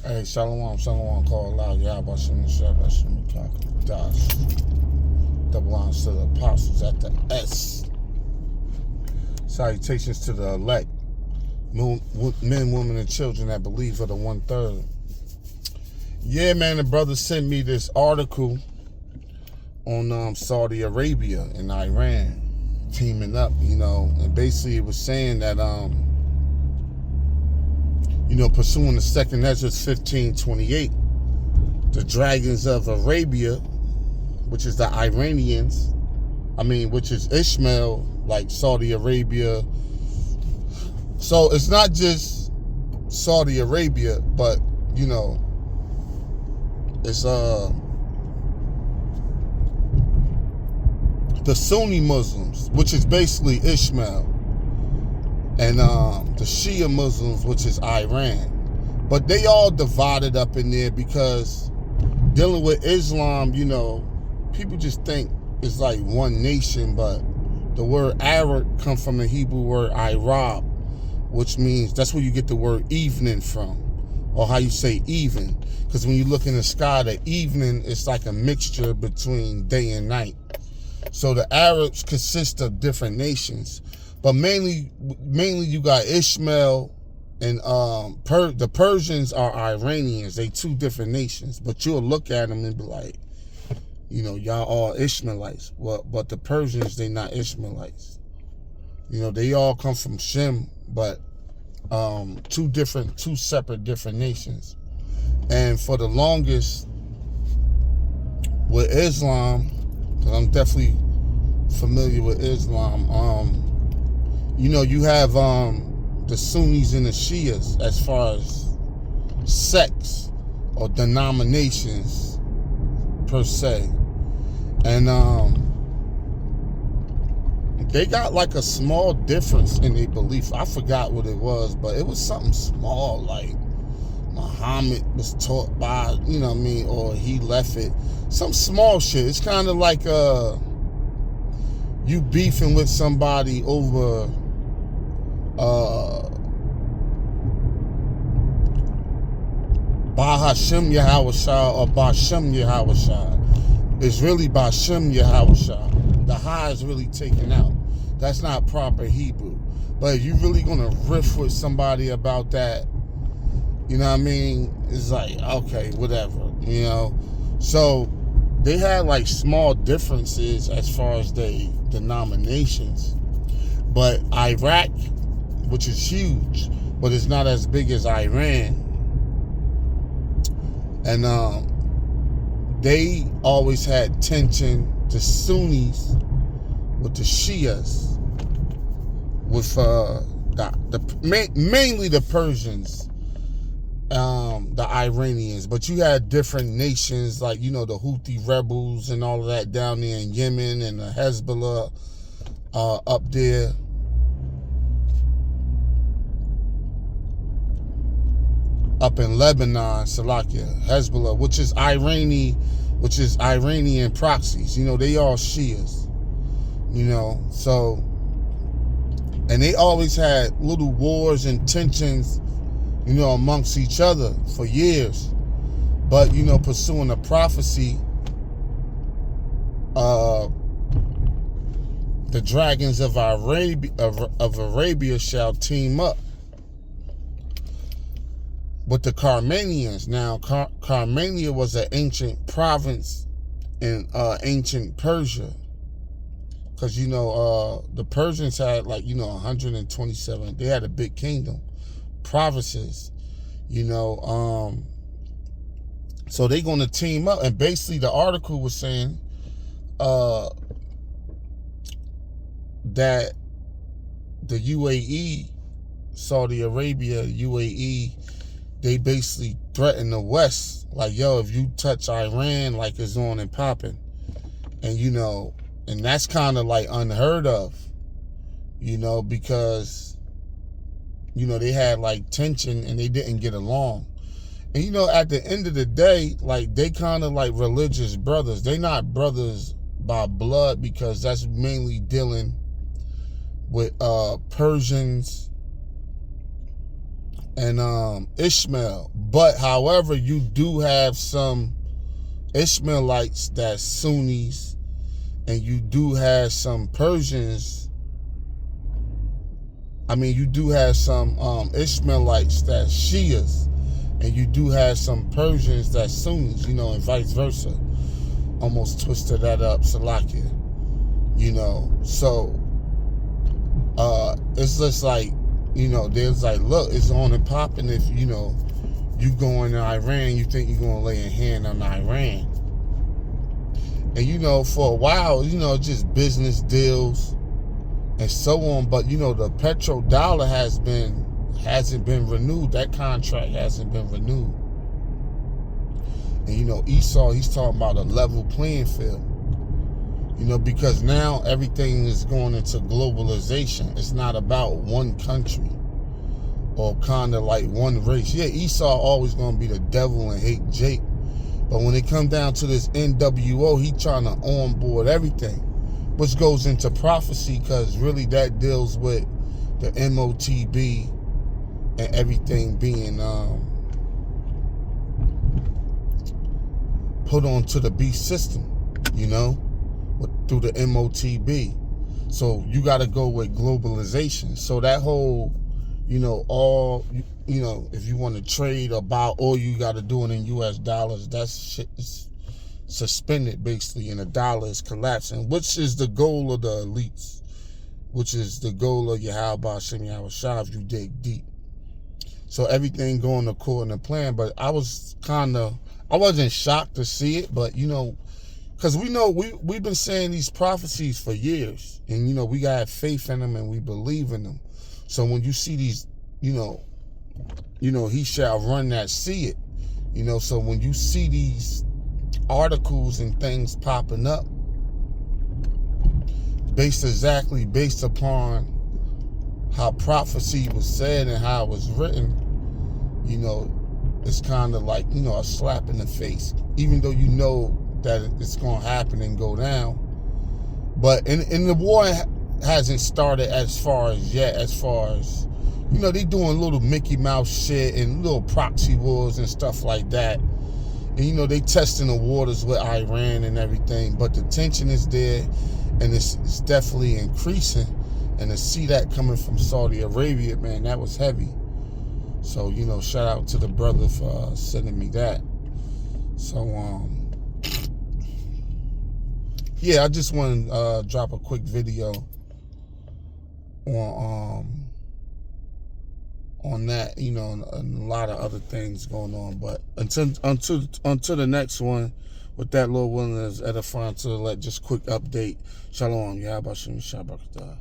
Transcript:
Hey, Shalom, call out. Yahweh Shem Shem Dash. Double honors to the apostles at the S. Salutations to the elect. Men, women, and children that believe are the 1/3. Yeah, man, the brother sent me this article on Saudi Arabia and Iran teaming up, and basically it was saying that, pursuing the second Ezra 15:28, the dragons of Arabia, which is the Iranians, which is Ishmael, like Saudi Arabia. So it's not just Saudi Arabia, but, it's the Sunni Muslims, which is basically Ishmael, and the Shia Muslims, which is Iran. But they all divided up in there because dealing with Islam, people just think it's like one nation, but the word Arab comes from the Hebrew word Arab, which means that's where you get the word evening from, or how you say even. Because when you look in the sky, the evening is like a mixture between day and night. So the Arabs consist of different nations, but mainly you got Ishmael and the Persians are Iranians. They two different nations, but you'll look at them and be like, y'all all Ishmaelites. Well, but the Persians, they not Ishmaelites. They all come from Shem, but two separate different nations. And for the longest with Islam, because I'm definitely familiar with Islam, you have the Sunnis and the Shias as far as sects or denominations per se. And they got like a small difference in their belief. I forgot what it was, but it was something small, like Muhammad was taught by, or he left it. Some small shit. It's kind of like you beefing with somebody over Bahashem Yahawashah or Bashem Yahawashah. It's really Bashem Yahawashah. The ha is really taken out. That's not proper Hebrew. But if you're really gonna riff with somebody about that, it's like, okay, whatever, So they had like small differences as far as the denominations. But Iraq, which is huge, but it's not as big as Iran. And they always had tension, the Sunnis with the Shias, with mainly the Persians, the Iranians. But you had different nations like, the Houthi rebels and all of that down there in Yemen, and the Hezbollah up there. Up in Lebanon, Salakia, Hezbollah, which is Iranian proxies. They all Shias. So, and they always had little wars and tensions, amongst each other for years. But, pursuing a prophecy, the dragons of Arabia shall team up with the Carmanians. Now, Carmania was an ancient province in ancient Persia. Because, the Persians had 127. They had a big kingdom. Provinces, So they're going to team up. And basically the article was saying that the UAE, Saudi Arabia, UAE, they basically threaten the West. Like, yo, if you touch Iran, like it's on and popping. And, and that's kind of like unheard of, because, they had like tension and they didn't get along. And, at the end of the day, like they kind of like religious brothers. They not brothers by blood, because that's mainly dealing with Persians and Ishmael. But however, you do have some Ishmaelites that's Sunnis, and you do have some Persians. I mean, you do have some Ishmaelites that's Shias, and you do have some Persians that's Sunnis, you know, and vice versa. Almost twisted that up, Salakia. You know, so it's just like, you know, there's like, look, it's on and popping. If, you know, you go into Iran, you think you're going to lay a hand on Iran. And, you know, for a while, you know, just business deals and so on. But, you know, the petrodollar hasn't been renewed. That contract hasn't been renewed. And, you know, Esau, he's talking about a level playing field. You know, because now everything is going into globalization. It's not about one country or kind of like one race. Yeah, Esau always going to be the devil and hate Jake. But when it comes down to this NWO, he trying to onboard everything, which goes into prophecy, because really that deals with the MOTB and everything being put onto the beast system, you know, through the MOTB. So you got to go with globalization. So that whole, you know, all, you know, if you want to trade or buy oil, you got to do it in US dollars. That shit is suspended basically, and the dollar is collapsing, which is the goal of the elites, which is the goal of Yahweh Hashem Yahweh Shah, if you dig deep. So everything going according to plan. But I wasn't shocked to see it, but, you know, because we know we've been saying these prophecies for years, and, you know, we got faith in them and we believe in them. So when you see these, you know, he shall run that see it, you know. So when you see these articles and things popping up based upon how prophecy was said and how it was written, you know, it's kind of like, you know, a slap in the face, even though you know that it's going to happen and go down. But in the war hasn't started as far as, you know, they doing little Mickey Mouse shit and little proxy wars and stuff like that. And, you know, they testing the waters with Iran and everything, but the tension is there, and it's definitely increasing. And to see that coming from Saudi Arabia, man, that was heavy. So, you know, shout out to the brother for sending me that. So, yeah, I just want to drop a quick video on that, you know, and a lot of other things going on. But until the next one, with that, Lord willing, is edifying to let just quick update. Shalom. Yahweh Shem Shabbat.